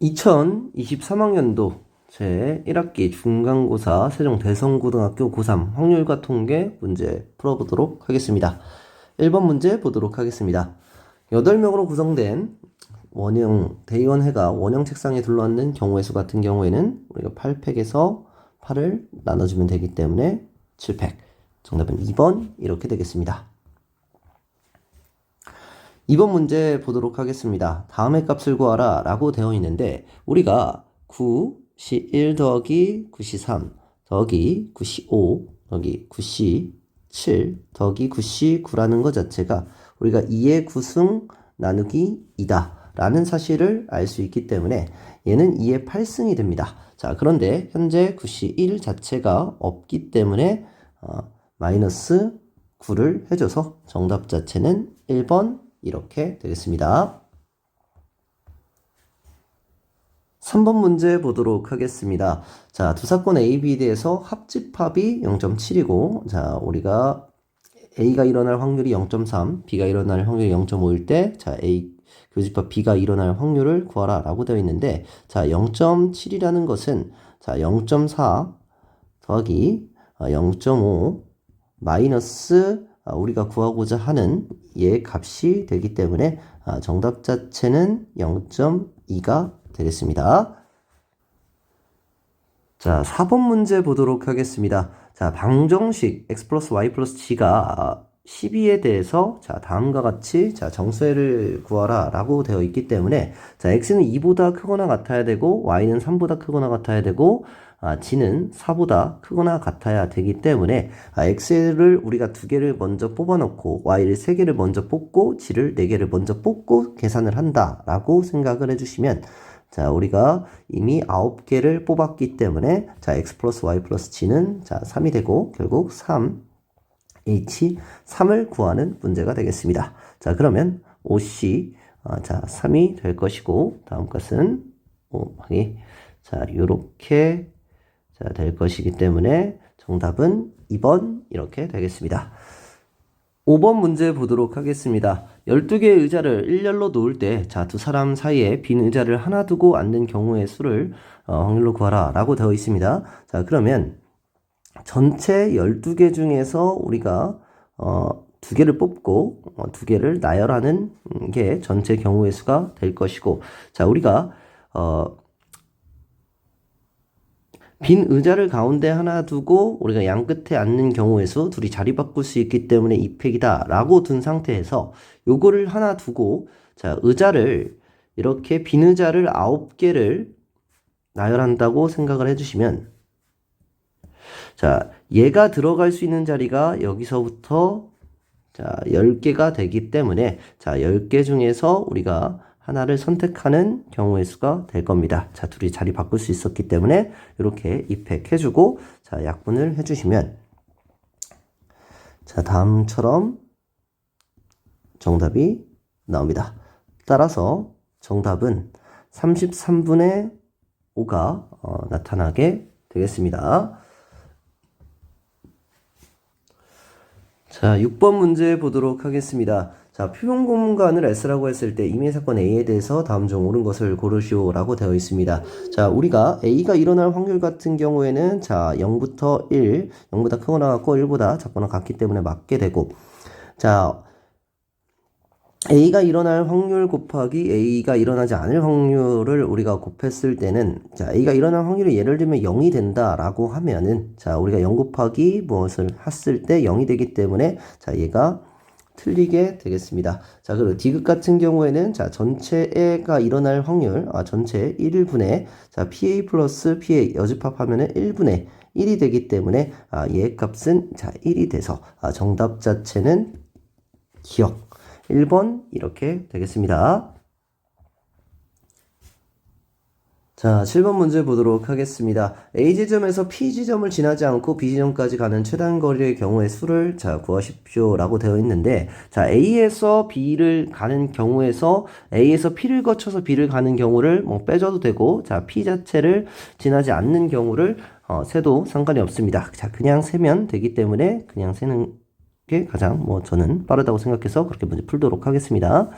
2023학년도 제1학기 중간고사 세종대성고등학교 고3 확률과 통계 문제 풀어보도록 하겠습니다. 1번 문제 보도록 하겠습니다. 8명으로 구성된 원형 대의원회가 원형 책상에 둘러앉는 경우의 수 같은 경우에는 우리가 8팩에서 8을 나눠주면 되기 때문에 7팩. 정답은 2번 이렇게 되겠습니다. 2번 문제 보도록 하겠습니다. 다음의 값을 구하라 라고 되어 있는데 우리가 9시 1 더하기 9시 3 더하기 9시 5 더하기 9시 7 더하기 9시 9라는 것 자체가 우리가 2의 9승 나누기 2다 라는 사실을 알 수 있기 때문에 얘는 2의 8승이 됩니다. 자, 그런데 현재 9시 1 자체가 없기 때문에 마이너스 9를 해줘서 정답 자체는 1번 이렇게 되겠습니다. 3번 문제 보도록 하겠습니다. 자, 두 사건 A, B에 대해서 합집합이 0.7이고, 자, 우리가 A가 일어날 확률이 0.3, B가 일어날 확률이 0.5일 때, 자, A 교집합 B가 일어날 확률을 구하라 라고 되어 있는데, 자, 0.7이라는 것은, 자, 0.4 더하기 0.5 마이너스 우리가 구하고자 하는 얘 값이 되기 때문에 정답 자체는 0.2가 되겠습니다. 자, 4번 문제 보도록 하겠습니다. 자, 방정식 x 플러스 y 플러스 g가 12에 대해서 자, 다음과 같이 자, 정수해를 구하라 라고 되어 있기 때문에 자, x는 2보다 크거나 같아야 되고 y는 3보다 크거나 같아야 되고 g는 4보다 크거나 같아야 되기 때문에 x를 우리가 2개를 먼저 뽑아놓고 y를 3개를 먼저 뽑고 g를 4개를 먼저 뽑고 계산을 한다 라고 생각을 해주시면 자, 우리가 이미 9개를 뽑았기 때문에 자, x 플러스 y 플러스 g는 자, 3이 되고 결국 3h 3을 구하는 문제가 되겠습니다. 자, 그러면 5c 자, 3이 될 것이고 다음 것은 5하기 자, 요렇게 자, 될 것이기 때문에 정답은 2번 이렇게 되겠습니다. 5번 문제 보도록 하겠습니다. 12개의 의자를 일렬로 놓을 때, 자, 두 사람 사이에 빈 의자를 하나 두고 앉는 경우의 수를 확률로 구하라 라고 되어 있습니다. 자, 그러면 전체 12개 중에서 우리가 2개를 뽑고 2개를 나열하는 게 전체 경우의 수가 될 것이고, 자, 우리가 빈 의자를 가운데 하나 두고 우리가 양 끝에 앉는 경우의 수 둘이 자리 바꿀 수 있기 때문에 2팩이다 라고 둔 상태에서 요거를 하나 두고 자, 의자를 이렇게 빈 의자를 9개를 나열한다고 생각을 해주시면 자, 얘가 들어갈 수 있는 자리가 여기서부터 자, 10개가 되기 때문에 자, 10개 중에서 우리가 하나를 선택하는 경우의 수가 될 겁니다. 자, 둘이 자리 바꿀 수 있었기 때문에 이렇게 2팩 해주고 자, 약분을 해주시면 자, 다음처럼 정답이 나옵니다. 따라서 정답은 33분의 5가 나타나게 되겠습니다. 자, 6번 문제 보도록 하겠습니다. 자, 표본 공간을 S라고 했을 때 임의 사건 A에 대해서 다음 중 옳은 것을 고르시오 라고 되어 있습니다. 자, 우리가 A가 일어날 확률 같은 경우에는 자, 0부터 1, 0보다 크거나 같고 1보다 작거나 같기 때문에 맞게 되고 자, A가 일어날 확률 곱하기 A가 일어나지 않을 확률을 우리가 곱했을 때는 자, A가 일어날 확률이 예를 들면 0이 된다라고 하면은 자, 우리가 0 곱하기 무엇을 했을 때 0이 되기 때문에 자, 얘가 틀리게 되겠습니다. 자, 그리고 D극 같은 경우에는 자, 전체가 일어날 확률 전체 1분의 자, PA 플러스 PA 여집합하면은 1분의 1이 되기 때문에 얘 값은 자, 1이 돼서 정답 자체는 기억 1번 이렇게 되겠습니다. 자, 7번 문제 보도록 하겠습니다. A지점에서 P지점을 지나지 않고 B지점까지 가는 최단 거리의 경우의 수를 자, 구하십시오 라고 되어 있는데 자, A에서 B를 가는 경우에서 A에서 P를 거쳐서 B를 가는 경우를 뭐 빼줘도 되고 자, P 자체를 지나지 않는 경우를 세도 상관이 없습니다. 자, 그냥 세면 되기 때문에 그냥 세는 게 가장 저는 빠르다고 생각해서 그렇게 문제 풀도록 하겠습니다.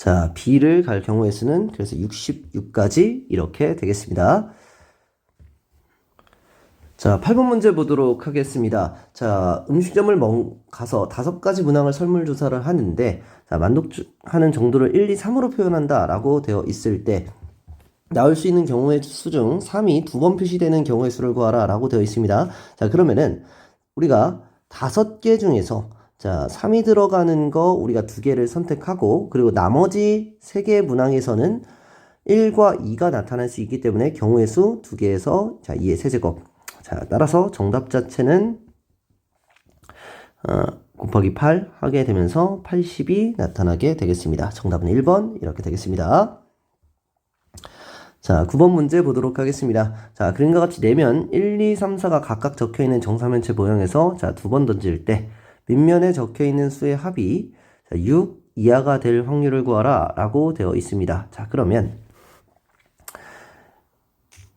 자, B를 갈 경우의 수는 그래서 66까지 이렇게 되겠습니다. 자, 8번 문제 보도록 하겠습니다. 자, 음식점을 가서 5가지 문항을 설문조사를 하는데, 자, 만족하는 정도를 1, 2, 3으로 표현한다 라고 되어 있을 때, 나올 수 있는 경우의 수 중 3이 2번 표시되는 경우의 수를 구하라 라고 되어 있습니다. 자, 그러면은 우리가 5개 중에서 자, 3이 들어가는 거 우리가 2개를 선택하고, 그리고 나머지 3개의 문항에서는 1과 2가 나타날 수 있기 때문에 경우의 수 2개에서 자, 2의 세제곱. 자, 따라서 정답 자체는 곱하기 8 하게 되면서 80이 나타나게 되겠습니다. 정답은 1번 이렇게 되겠습니다. 자, 9번 문제 보도록 하겠습니다. 자, 그림과 같이 내면 1, 2, 3, 4가 각각 적혀있는 정사면체 모형에서 자, 2번 던질 때 밑면에 적혀있는 수의 합이 자, 6 이하가 될 확률을 구하라 라고 되어 있습니다. 자, 그러면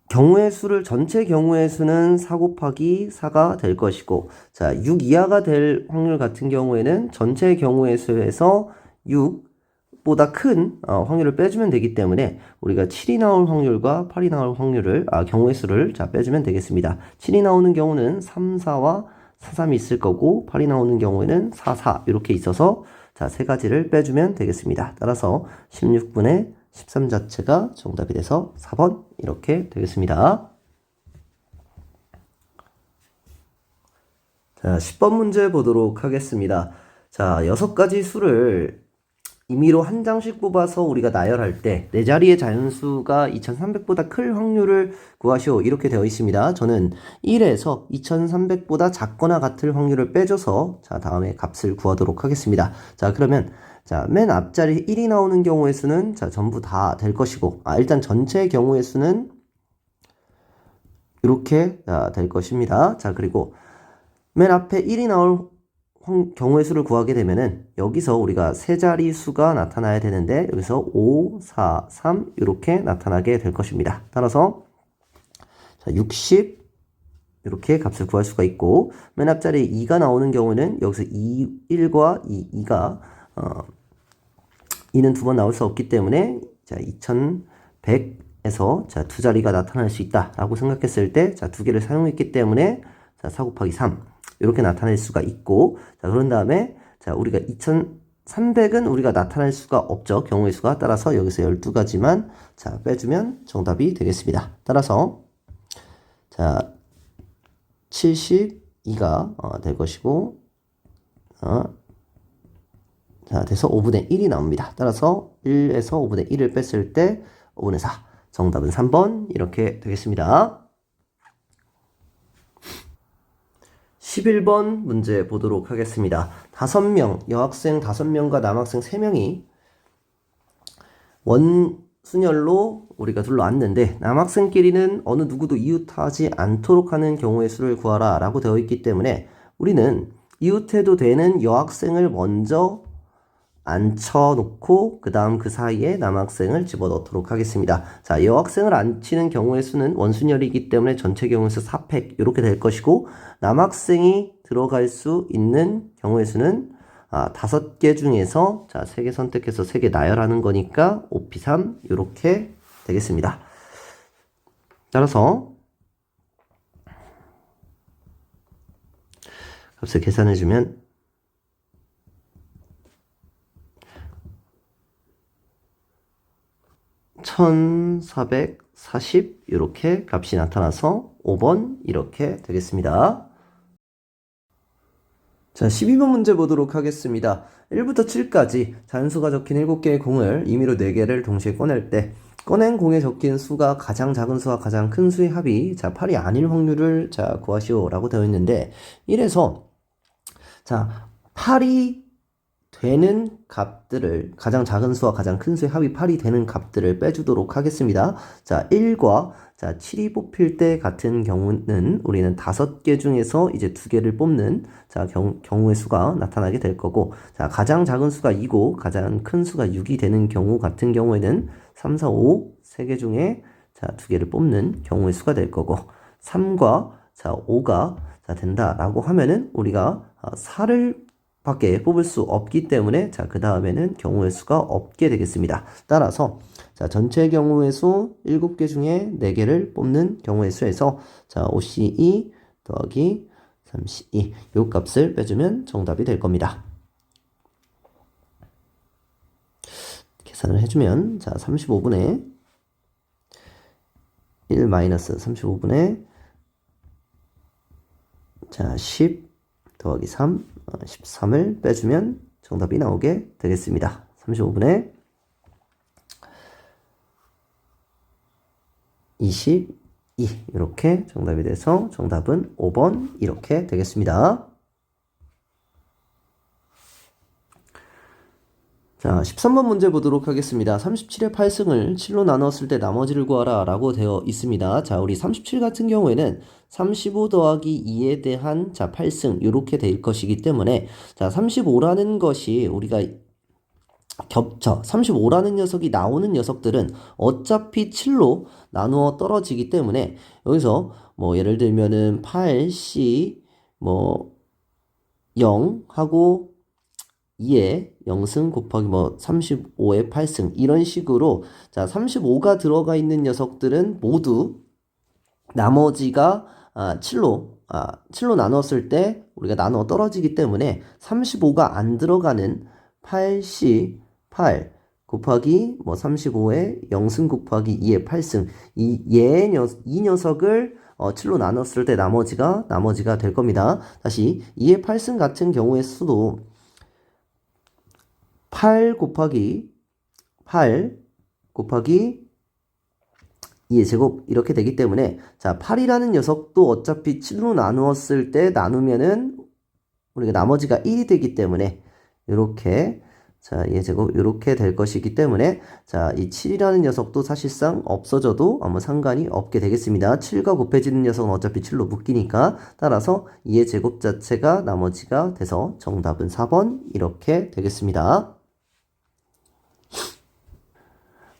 경우의 수를 전체 경우의 수는 4 곱하기 4가 될 것이고 자, 6 이하가 될 확률 같은 경우에는 전체 경우의 수에서 6보다 큰 확률을 빼주면 되기 때문에 우리가 7이 나올 확률과 8이 나올 확률을 경우의 수를 자, 빼주면 되겠습니다. 7이 나오는 경우는 3, 4와 4, 3이 있을 거고 8이 나오는 경우에는 4, 4 이렇게 있어서 자, 세 가지를 빼주면 되겠습니다. 따라서 16분의 13 자체가 정답이 돼서 4번 이렇게 되겠습니다. 자, 10번 문제 보도록 하겠습니다. 자, 6가지 수를 임의로 한 장씩 뽑아서 우리가 나열할 때 네 자리의 자연수가 2300보다 클 확률을 구하시오 이렇게 되어 있습니다. 저는 1에서 2300보다 작거나 같을 확률을 빼줘서 자, 다음에 값을 구하도록 하겠습니다. 자, 그러면 자, 맨 앞자리 1이 나오는 경우의 수는 자, 전부 다 될 것이고 일단 전체 경우의 수는 이렇게 될 것입니다. 자, 그리고 맨 앞에 1이 나올 경우의 수를 구하게 되면은 여기서 우리가 세 자리 수가 나타나야 되는데 여기서 5, 4, 3 이렇게 나타나게 될 것입니다. 따라서 자, 60 이렇게 값을 구할 수가 있고 맨 앞자리 2가 나오는 경우는 여기서 1과 2가 2는 두 번 나올 수 없기 때문에 자, 2100에서 자, 두 자리가 나타날 수 있다라고 생각했을 때 자, 두 개를 사용했기 때문에 자, 4 곱하기 3 이렇게 나타낼 수가 있고 자, 그런 다음에 자, 우리가 2300은 우리가 나타낼 수가 없죠. 경우의 수가. 따라서 여기서 12가지만 자, 빼주면 정답이 되겠습니다. 따라서 자, 72가 될 것이고 자, 돼서 5분의 1이 나옵니다. 따라서 1에서 5분의 1을 뺐을 때 5분의 4. 정답은 3번 이렇게 되겠습니다. 11번 문제 보도록 하겠습니다. 5명, 여학생 5명과 남학생 3명이 원순열로 우리가 둘러앉는데 남학생끼리는 어느 누구도 이웃하지 않도록 하는 경우의 수를 구하라 라고 되어 있기 때문에 우리는 이웃해도 되는 여학생을 먼저 앉혀놓고 그 다음 그 사이에 남학생을 집어넣도록 하겠습니다. 자, 여학생을 앉히는 경우의 수는 원순열이기 때문에 전체 경우의 수 4팩 이렇게 될 것이고 남학생이 들어갈 수 있는 경우의 수는 5개 중에서 자, 3개 선택해서 3개 나열하는 거니까 5P3 이렇게 되겠습니다. 따라서 값을 계산해주면 1440 이렇게 값이 나타나서 5번 이렇게 되겠습니다. 자, 12번 문제 보도록 하겠습니다. 1부터 7까지 자연수가 적힌 7개의 공을 임의로 4개를 동시에 꺼낼 때 꺼낸 공에 적힌 수가 가장 작은 수와 가장 큰 수의 합이 자, 8이 아닐 확률을 자, 구하시오 라고 되어 있는데 1에서 자, 8이 되는 값들을 가장 작은 수와 가장 큰 수의 합이 8이 되는 값들을 빼주도록 하겠습니다. 자, 1과 자, 7이 뽑힐 때 같은 경우는 우리는 5개 중에서 이제 2개를 뽑는 자, 경우의 수가 나타나게 될 거고 자, 가장 작은 수가 2고 가장 큰 수가 6이 되는 경우 같은 경우에는 3, 4, 5 3개 중에 자, 2개를 뽑는 경우의 수가 될 거고 3과 자, 5가 자, 된다라고 하면은 우리가 4를 밖에 뽑을 수 없기 때문에 자, 그 다음에는 경우의 수가 없게 되겠습니다. 따라서 자, 전체 경우의 수 7개 중에 4개를 뽑는 경우의 수에서 자, 5C2 더하기 3C2 요 값을 빼주면 정답이 될 겁니다. 계산을 해주면 자, 35분의 1 마이너스 35분의 자, 10 더하기 3 13을 빼주면 정답이 나오게 되겠습니다. 35분의 22 이렇게 정답이 돼서 정답은 5번 이렇게 되겠습니다. 자, 13번 문제 보도록 하겠습니다. 37의 8승을 7로 나눴을 때 나머지를 구하라 라고 되어 있습니다. 자, 우리 37 같은 경우에는 35 더하기 2에 대한 자, 8승 이렇게 될 것이기 때문에 자, 35라는 것이 우리가 겹쳐 35라는 녀석이 나오는 녀석들은 어차피 7로 나누어 떨어지기 때문에 여기서 뭐 예를 들면은 8C 뭐 0 하고 2에 0승 곱하기 뭐 35에 8승 이런 식으로 자 35가 들어가 있는 녀석들은 모두 나머지가 7로 나눴을 때 우리가 나눠 떨어지기 때문에 35가 안 들어가는 8C 8 곱하기 뭐 35에 0승 곱하기 2에 8승 이 녀석을 7로 나눴을 때 나머지가 될 겁니다. 다시 2의 8승 같은 경우의 수도 8 곱하기 2의 제곱 이렇게 되기 때문에 자 8이라는 녀석도 어차피 7로 나누었을 때 나누면은 우리가 나머지가 1이 되기 때문에 이렇게 자 2의 제곱 이렇게 될 것이기 때문에 자 이 7이라는 녀석도 사실상 없어져도 아무 상관이 없게 되겠습니다. 7과 곱해지는 녀석은 어차피 7로 묶이니까 따라서 2의 제곱 자체가 나머지가 돼서 정답은 4번 이렇게 되겠습니다.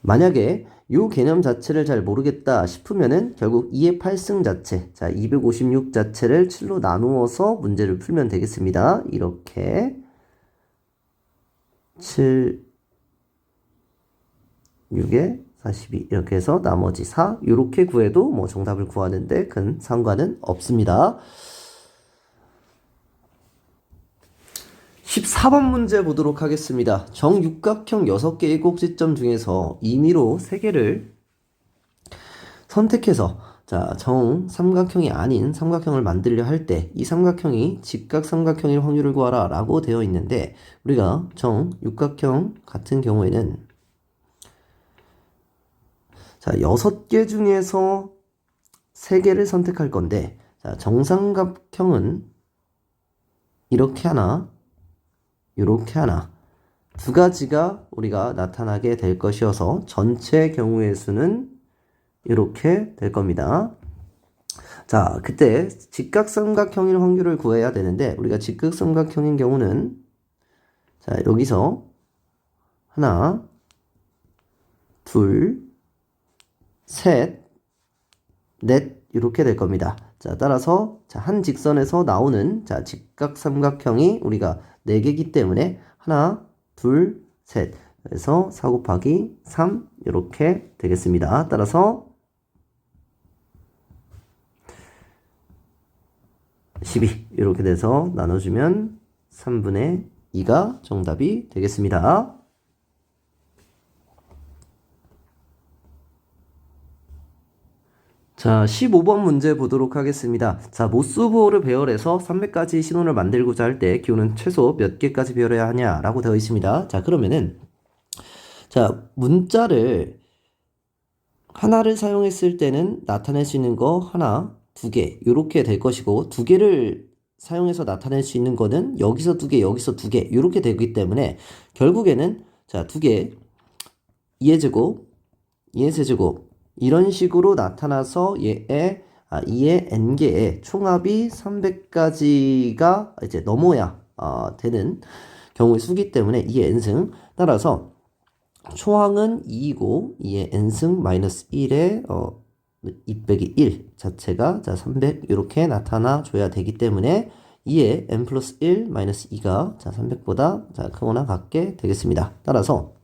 만약에 이 개념 자체를 잘 모르겠다 싶으면은 결국 2의 8승 자체, 자 256 자체를 7로 나누어서 문제를 풀면 되겠습니다. 이렇게 7, 6에 42 이렇게 해서 나머지 4 이렇게 구해도 뭐 정답을 구하는데 큰 상관은 없습니다. 14번 문제 보도록 하겠습니다. 정육각형 6개의 꼭지점 중에서 임의로 3개를 선택해서 자, 정삼각형이 아닌 삼각형을 만들려 할 때 이 삼각형이 직각삼각형일 확률을 구하라 라고 되어 있는데 우리가 정육각형 같은 경우에는 자, 6개 중에서 3개를 선택할 건데 자, 정삼각형은 이렇게 하나 이렇게 하나 두 가지가 우리가 나타나게 될 것이어서 전체 경우의 수는 이렇게 될 겁니다. 자, 그때 직각삼각형일 확률을 구해야 되는데 우리가 직각삼각형인 경우는 자, 여기서 하나, 둘, 셋, 넷 이렇게 될 겁니다. 자, 따라서 자, 한 직선에서 나오는 자, 직각삼각형이 우리가 4개이기 때문에 하나, 둘, 셋 그래서 4 곱하기 3 이렇게 되겠습니다. 따라서 12 이렇게 돼서 나눠주면 3분의 2가 정답이 되겠습니다. 자, 15번 문제 보도록 하겠습니다. 자, 모스보호르 배열에서 300가지 신호를 만들고자 할 때 기호는 최소 몇 개까지 배열해야 하냐라고 되어 있습니다. 자, 그러면은 자, 문자를 하나를 사용했을 때는 나타낼 수 있는 거 하나, 2개 이렇게 될 것이고 2개를 사용해서 나타낼 수 있는 거는 여기서 2개, 여기서 2개 이렇게 되기 때문에 결국에는 자, 2개 2의 제곱, 2의 세제곱 이런 식으로 나타나서 얘의 2의 n개의 총합이 300가지가 이제 넘어야 되는 경우의 수기 때문에 2의 n승 따라서 초항은 2이고 2의 n승 마이너스 1에 2 빼기 1 자체가 자 300 이렇게 나타나 줘야 되기 때문에 2에 n 플러스 1 마이너스 2가 자 300보다 자 크거나 같게 되겠습니다. 따라서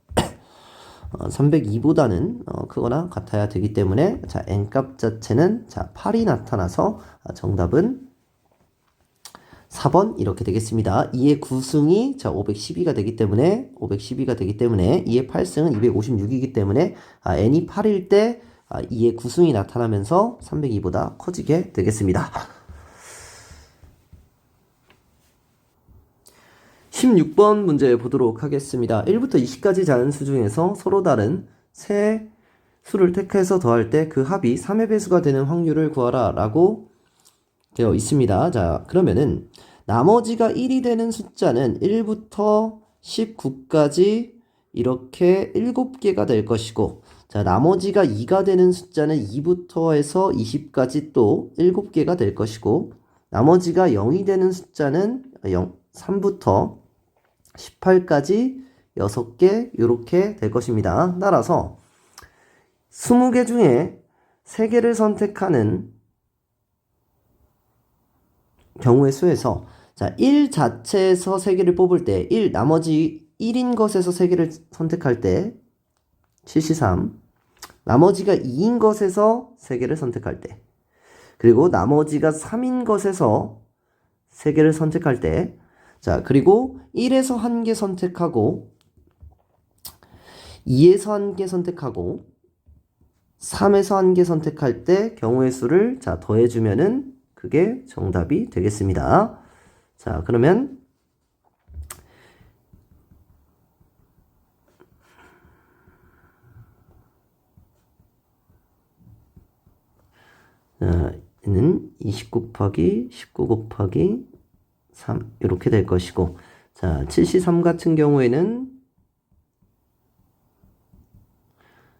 302보다는 크거나 같아야 되기 때문에 자 n값 자체는 자 8이 나타나서 정답은 4번 이렇게 되겠습니다. 2의 9승이 자 512가 되기 때문에 2의 8승은 256이기 때문에 n이 8일 때 2의 9승이 나타나면서 302보다 커지게 되겠습니다. 16번 문제 보도록 하겠습니다. 1부터 20까지 자연수 중에서 서로 다른 세 수를 택해서 더할 때 그 합이 3의 배수가 되는 확률을 구하라 라고 되어 있습니다. 자, 그러면은 나머지가 1이 되는 숫자는 1부터 19까지 이렇게 7개가 될 것이고, 자, 나머지가 2가 되는 숫자는 2부터 해서 20까지 또 7개가 될 것이고, 나머지가 0이 되는 숫자는 3부터 18까지 6개 이렇게 될 것입니다. 따라서 20개 중에 3개를 선택하는 경우의 수에서 자, 1 자체에서 3개를 뽑을 때 나머지 1인 것에서 3개를 선택할 때 73, 나머지가 2인 것에서 3개를 선택할 때, 그리고 나머지가 3인 것에서 3개를 선택할 때, 자, 그리고 1에서 1개 선택하고 2에서 1개 선택하고 3에서 1개 선택할 때 경우의 수를 자, 더해주면은 그게 정답이 되겠습니다. 자, 그러면 얘는 20 곱하기 19 곱하기 3 이렇게 될 것이고, 자 73 같은 경우에는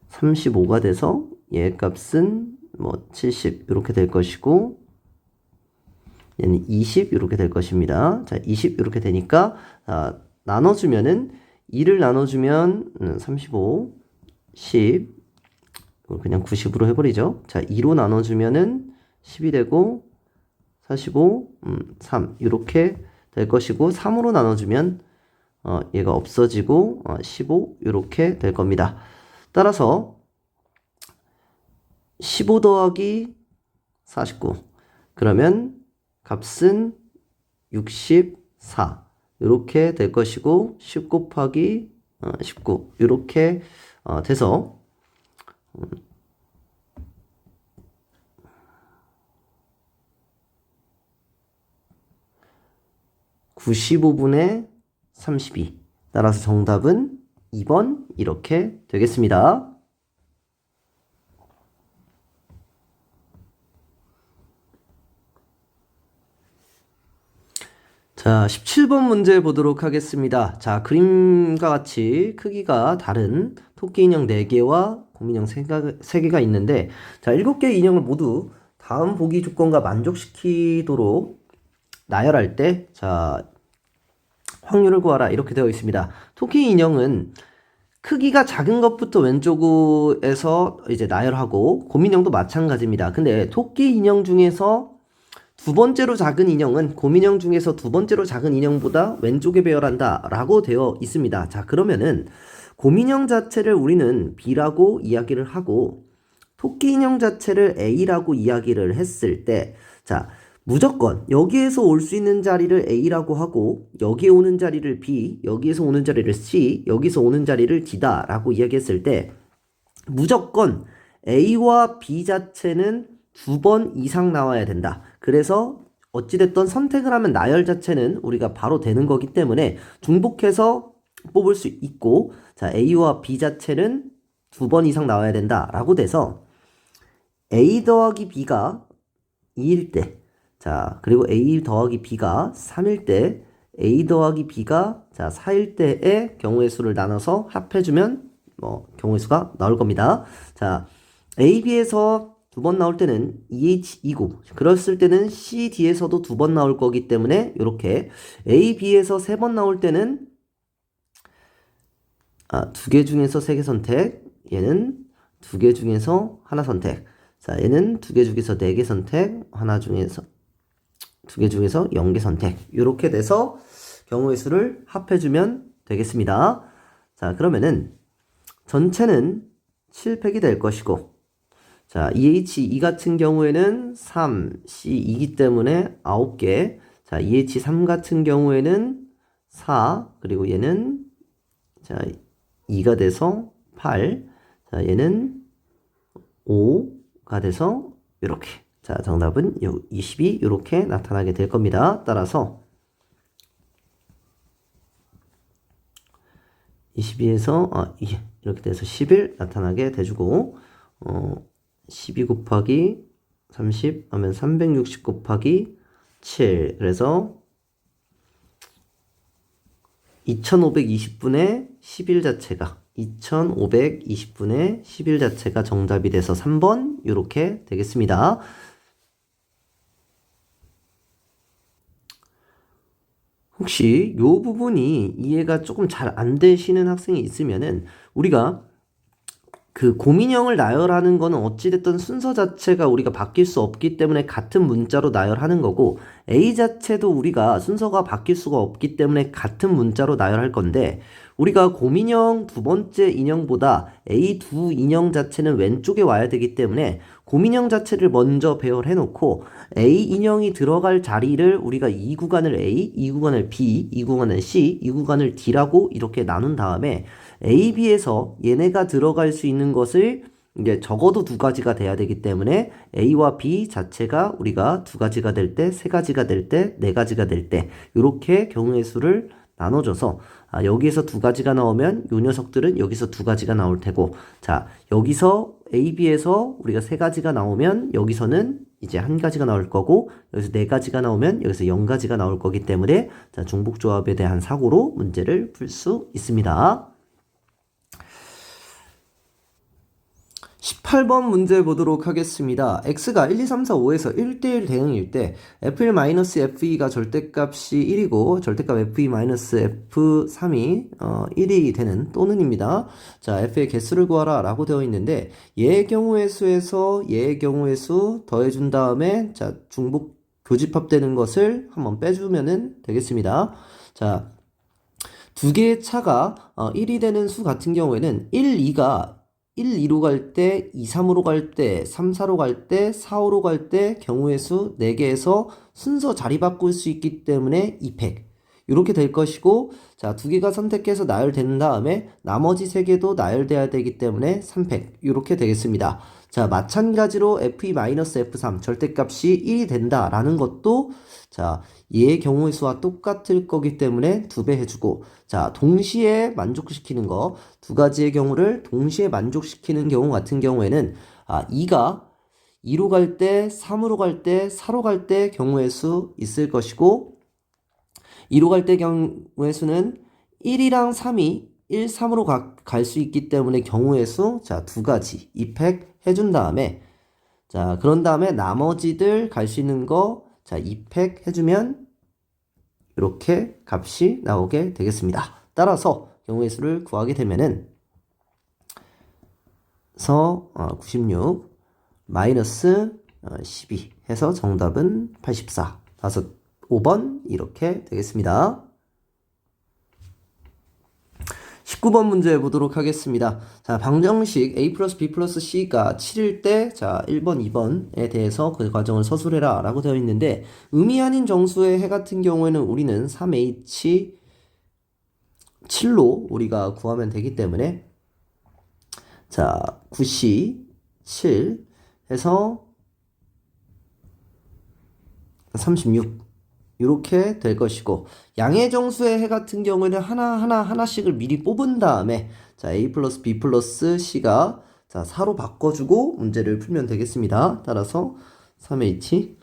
35가 돼서 얘 값은 뭐 70 이렇게 될 것이고, 얘는 20 이렇게 될 것입니다. 자 20 이렇게 되니까 나눠주면은 2를 나눠주면 35 10 그냥 90으로 해버리죠. 자 2로 나눠주면은 10이 되고 45 3 이렇게 될 것이고, 3으로 나눠주면 얘가 없어지고 15 이렇게 될 겁니다. 따라서 15 더하기 49 그러면 값은 64 이렇게 될 것이고, 10 곱하기 19 이렇게 돼서 95분의 32. 따라서 정답은 2번 이렇게 되겠습니다. 자, 17번 문제 보도록 하겠습니다. 자, 그림과 같이 크기가 다른 토끼 인형 4개와 곰인형 3개가 있는데, 자, 7개의 인형을 모두 다음 보기 조건과 만족시키도록 나열할 때, 자, 확률을 구하라 이렇게 되어 있습니다. 토끼 인형은 크기가 작은 것부터 왼쪽에서 이제 나열하고, 곰인형도 마찬가지입니다. 근데 토끼 인형 중에서 두 번째로 작은 인형은 곰인형 중에서 두 번째로 작은 인형보다 왼쪽에 배열한다 라고 되어 있습니다. 자, 그러면은 곰인형 자체를 우리는 B라고 이야기를 하고 토끼 인형 자체를 A라고 이야기를 했을 때, 자, 무조건 여기에서 올 수 있는 자리를 A라고 하고 여기에 오는 자리를 B, 여기에서 오는 자리를 C, 여기서 오는 자리를 D다 라고 이야기했을 때 무조건 A와 B 자체는 2번 이상 나와야 된다. 그래서 어찌됐든 선택을 하면 나열 자체는 우리가 바로 되는 거기 때문에 중복해서 뽑을 수 있고, 자, A와 B 자체는 2번 이상 나와야 된다 라고 돼서 A 더하기 B가 2일 때, 자, 그리고 A 더하기 B가 3일 때, A 더하기 B가 자 4일 때의 경우의 수를 나눠서 합해주면 경우의 수가 나올 겁니다. 자, A, B에서 2번 나올 때는 EH2고, 그랬을 때는 CD에서도 2번 나올 거기 때문에 이렇게 A, B에서 3번 나올 때는 2개 중에서 3개 선택, 얘는 2개 중에서 하나 선택, 자, 얘는 2개 중에서 4개 선택, 하나 중에서 두 개 중에서 0개 선택. 이렇게 돼서 경우의 수를 합해주면 되겠습니다. 자, 그러면은 전체는 7팩이 될 것이고, 자, EH2 같은 경우에는 3, C2이기 때문에 9개. 자, EH3 같은 경우에는 4, 그리고 얘는, 자, 2가 돼서 8. 자, 얘는 5가 돼서 이렇게. 자, 정답은 22 이렇게 나타나게 될 겁니다. 따라서 22에서 이렇게 돼서 11 나타나게 돼주고 12 곱하기 30 하면 360 곱하기 7 그래서 2520분의 11 자체가 2520분의 11 자체가 정답이 돼서 3번 이렇게 되겠습니다. 혹시 이 부분이 이해가 조금 잘 안 되시는 학생이 있으면은 우리가 그 고민형을 나열하는 거는 어찌됐든 순서 자체가 우리가 바뀔 수 없기 때문에 같은 문자로 나열하는 거고 A 자체도 우리가 순서가 바뀔 수가 없기 때문에 같은 문자로 나열할 건데 우리가 고민형 두 번째 인형보다 A 두 인형 자체는 왼쪽에 와야 되기 때문에 고민형 자체를 먼저 배열해 놓고 A 인형이 들어갈 자리를 우리가 이 구간을 A, 이 구간을 B, 이 구간을 C, 이 구간을 D라고 이렇게 나눈 다음에 A, B에서 얘네가 들어갈 수 있는 것을 이제 적어도 두 가지가 돼야 되기 때문에 A와 B 자체가 우리가 두 가지가 될 때, 세 가지가 될 때, 네 가지가 될 때 이렇게 경우의 수를 나눠줘서 여기에서 두 가지가 나오면 요 녀석들은 여기서 두 가지가 나올 테고 자 여기서 A, B에서 우리가 세 가지가 나오면 여기서는 이제 한 가지가 나올 거고 여기서 네 가지가 나오면 여기서 0가지가 나올 거기 때문에 자 중복조합에 대한 사고로 문제를 풀 수 있습니다. 18번 문제 보도록 하겠습니다. x가 1, 2, 3, 4, 5에서 1대1 대응일 때 f1-fe가 절대값이 1이고 절대값 fe-f3이 1이 되는 또는입니다. 자, f의 개수를 구하라 라고 되어 있는데 얘의 경우의 수에서 얘의 경우의 수 더해준 다음에 자 중복 교집합되는 것을 한번 빼주면 되겠습니다. 자, 두 개의 차가 1이 되는 수 같은 경우에는 1, 2가 1, 2로 갈 때, 2, 3으로 갈 때, 3, 4로 갈 때, 4, 5로 갈 때 경우의 수 4개에서 순서 자리 바꿀 수 있기 때문에 2팩 이렇게 될 것이고 자, 두 개가 선택해서 나열된 다음에 나머지 세 개도 나열돼야 되기 때문에 3팩 이렇게 되겠습니다. 자, 마찬가지로 fe-f3 절대값이 1이 된다라는 것도 자, 얘의 경우의 수와 똑같을 거기 때문에 2배 해주고 자, 동시에 만족시키는 거 두 가지의 경우를 동시에 만족시키는 경우 같은 경우에는 2가 2로 갈 때, 3으로 갈 때, 4로 갈 때 경우의 수 있을 것이고 2로 갈 때 경우의 수는 1이랑 3이 1, 3으로 갈 수 있기 때문에 경우의 수, 자, 두 가지 2팩 해준 다음에 자, 그런 다음에 나머지들 갈 수 있는 거, 자, 2팩 해주면 이렇게 값이 나오게 되겠습니다. 따라서 경우의 수를 구하게 되면은 96 마이너스 12 해서 정답은 84 5번 이렇게 되겠습니다. 19번 문제 보도록 하겠습니다. 자, 방정식 A 플러스 B 플러스 C가 7일 때, 자, 1번, 2번에 대해서 그 과정을 서술해라 라고 되어 있는데, 의미 아닌 정수의 해 같은 경우에는 우리는 3H 7로 우리가 구하면 되기 때문에, 자, 9C 7 해서 36 이렇게 될 것이고 양의 정수의 해 같은 경우에는 하나씩을 미리 뽑은 다음에 자 A 플러스 B 플러스 C가 자 4로 바꿔주고 문제를 풀면 되겠습니다. 따라서 3H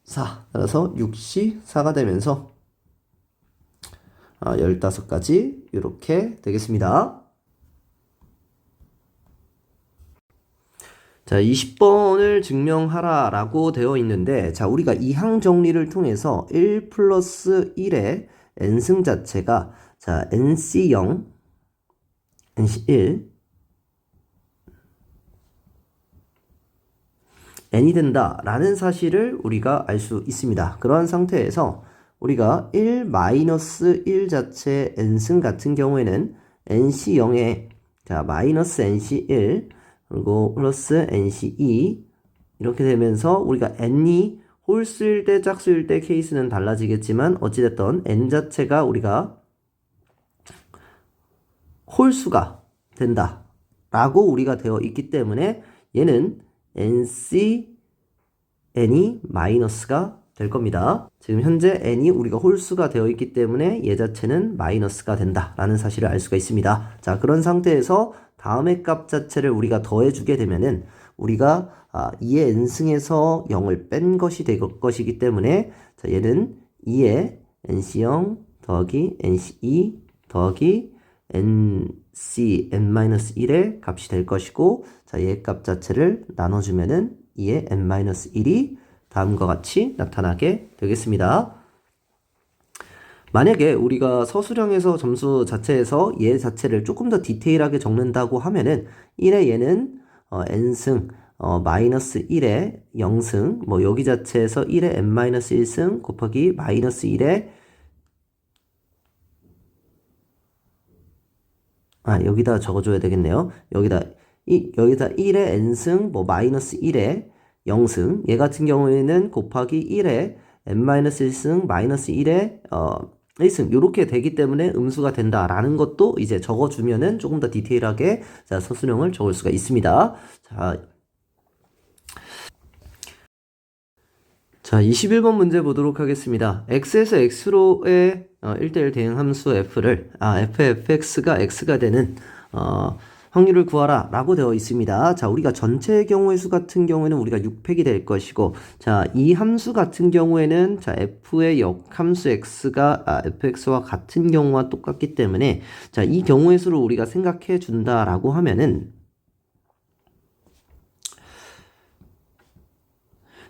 4 따라서 6C 4가 되면서 15가지 이렇게 되겠습니다. 자, 20번을 증명하라 라고 되어 있는데, 자, 우리가 이항 정리를 통해서 1 플러스 1의 n승 자체가, 자, nc0, nc1, n이 된다라는 사실을 우리가 알 수 있습니다. 그러한 상태에서 우리가 1-1 자체의 n승 같은 경우에는 nc0에 자 마이너스 nc1 그리고 플러스 nc2 이렇게 되면서 우리가 n이 홀수일 때 짝수일 때 케이스는 달라지겠지만 어찌됐든 n 자체가 우리가 홀수가 된다 라고 우리가 되어 있기 때문에 얘는 nc n이 마이너스가 될 겁니다. 지금 현재 n이 우리가 홀수가 되어 있기 때문에 얘 자체는 마이너스가 된다 라는 사실을 알 수가 있습니다. 자, 그런 상태에서 다음의 값 자체를 우리가 더해주게 되면은 우리가 2의 n승에서 0을 뺀 것이 될 것이기 때문에 자, 얘는 2의 nc0 더하기 nc2 더하기 nc n-1의 값이 될 것이고 자, 얘 값 자체를 나눠주면은 2의 n-1이 다음과 같이 나타나게 되겠습니다. 만약에 우리가 서술형에서 점수 자체에서 얘 자체를 조금 더 디테일하게 적는다고 하면은 1의 얘는 n승 마이너스 1의 0승 뭐 여기 자체에서 1의 n-1승 곱하기 마이너스 1의 여기다 적어줘야 되겠네요. 여기다 1의 n승 뭐 마이너스 1의 0승 얘 같은 경우에는 곱하기 1의 n-1승 마이너스 1의 1승 이렇게 되기 때문에 음수가 된다라는 것도 이제 적어주면은 조금 더 디테일하게 자, 서술형을 적을 수가 있습니다. 자, 21번 문제 보도록 하겠습니다. x에서 x로의 1대1 대응 함수 f를 fx가 x가 되는 확률을 구하라 라고 되어 있습니다. 자, 우리가 전체의 경우의 수 같은 경우에는 우리가 6팩이 될 것이고 자, 이 함수 같은 경우에는 자, f의 역함수 x가 fx와 같은 경우와 똑같기 때문에 자, 이 경우의 수를 우리가 생각해 준다라고 하면은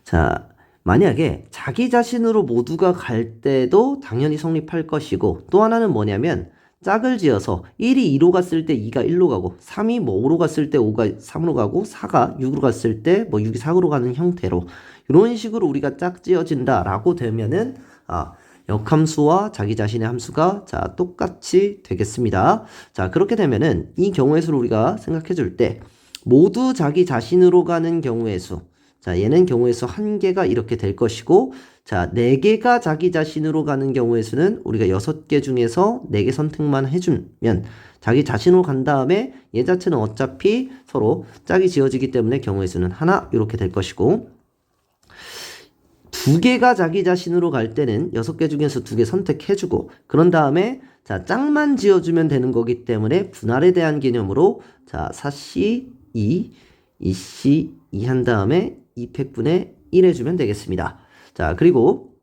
자, 만약에 자기 자신으로 모두가 갈 때도 당연히 성립할 것이고 또 하나는 뭐냐면 짝을 지어서 1이 2로 갔을 때 2가 1로 가고 3이 뭐 5로 갔을 때 5가 3으로 가고 4가 6으로 갔을 때 뭐 6이 4으로 가는 형태로 이런 식으로 우리가 짝 지어진다 라고 되면은 역함수와 자기 자신의 함수가 자 똑같이 되겠습니다. 자 그렇게 되면은 이 경우의 수를 우리가 생각해 줄 때 모두 자기 자신으로 가는 경우의 수 자 얘는 경우의 수 1개가 이렇게 될 것이고 자 4개가 자기 자신으로 가는 경우의 수는 우리가 6개 중에서 4개 선택만 해주면 자기 자신으로 간 다음에 얘 자체는 어차피 서로 짝이 지어지기 때문에 경우의 수는 하나 이렇게 될 것이고 2개가 자기 자신으로 갈 때는 6개 중에서 2개 선택해주고 그런 다음에 자 짝만 지어주면 되는 거기 때문에 분할에 대한 개념으로 자 4C 2 2C 2 한 다음에 2팩분의 1 해주면 되겠습니다. 자 그리고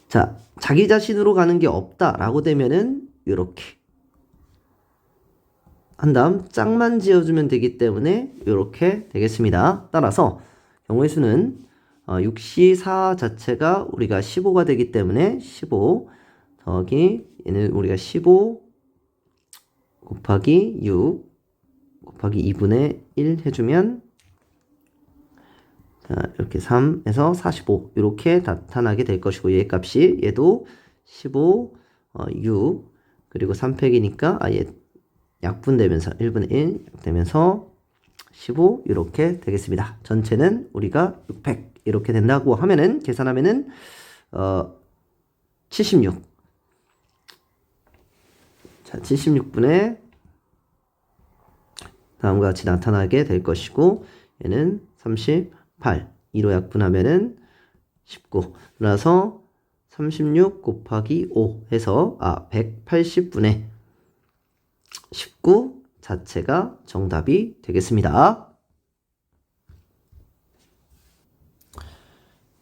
자 자기 자신으로 가는 게 없다 라고 되면은 이렇게 한 다음 짝만 지어주면 되기 때문에 이렇게 되겠습니다. 따라서 경우의 수는 6C 4 자체가 우리가 15가 되기 때문에 15 더하기 얘는 우리가 15 곱하기 6 곱하기 2분의 1 해주면 자, 이렇게 3에서 45 이렇게 나타나게 될 것이고 얘 값이 얘도 15 6 그리고 3팩이니까 얘 약분되면서 1분의 1 되면서 15 이렇게 되겠습니다. 전체는 우리가 6팩 이렇게 된다고 하면은 계산하면은 76 자 76분의 다음과 같이 나타나게 될 것이고 얘는 38 2로 약분하면은 19 그래서 36 곱하기 5 해서 180분의 19 자체가 정답이 되겠습니다.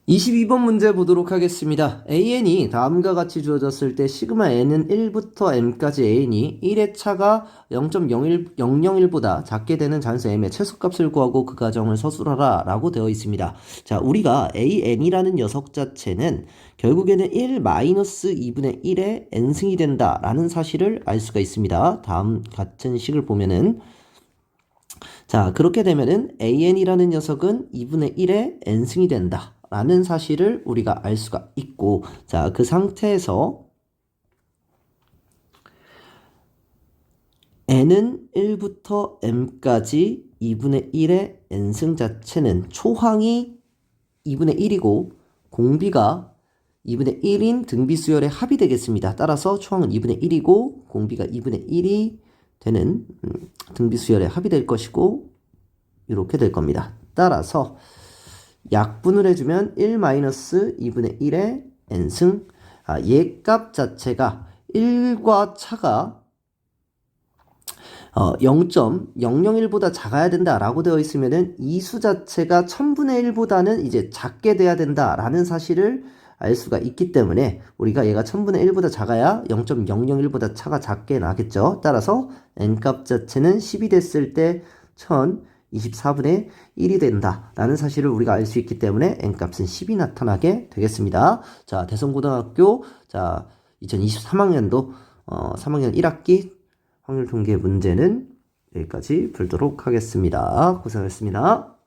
22번 문제 보도록 하겠습니다. AN이 다음과 같이 주어졌을 때 시그마 n은 1부터 m까지 AN이 1의 차가 0.001보다 작게 되는 잔수 m의 최소값을 구하고 그 과정을 서술하라 라고 되어 있습니다. 자, 우리가 AN이라는 녀석 자체는 결국에는 1-2분의 1의 n승이 된다 라는 사실을 알 수가 있습니다. 다음 같은 식을 보면은 자, 그렇게 되면은 an이라는 녀석은 2분의 1의 n승이 된다 라는 사실을 우리가 알 수가 있고, 자, 그 상태에서 n은 1부터 m까지 2분의 1의 n승 자체는 초항이 2분의 1이고 공비가 2분의 1인 등비수열의 합이 되겠습니다. 따라서 초항은 2분의 1이고 공비가 2분의 1이 되는 등비수열의 합이 될 것이고 이렇게 될 겁니다. 따라서 약분을 해주면 1-2분의 1의 n승, 얘 값 자체가 1과 차가 0.001보다 작아야 된다라고 되어 있으면은 이 수 자체가 1000분의 1보다는 이제 작게 돼야 된다라는 사실을 알 수가 있기 때문에 우리가 얘가 1000분의 1보다 작아야 0.001보다 차가 작게 나겠죠. 따라서 n값 자체는 10이 됐을 때 1024분의 1이 된다라는 사실을 우리가 알 수 있기 때문에 n값은 10이 나타나게 되겠습니다. 자, 대성고등학교 2023학년도 3학년 1학기 확률 통계 문제는 여기까지 풀도록 하겠습니다. 고생하셨습니다.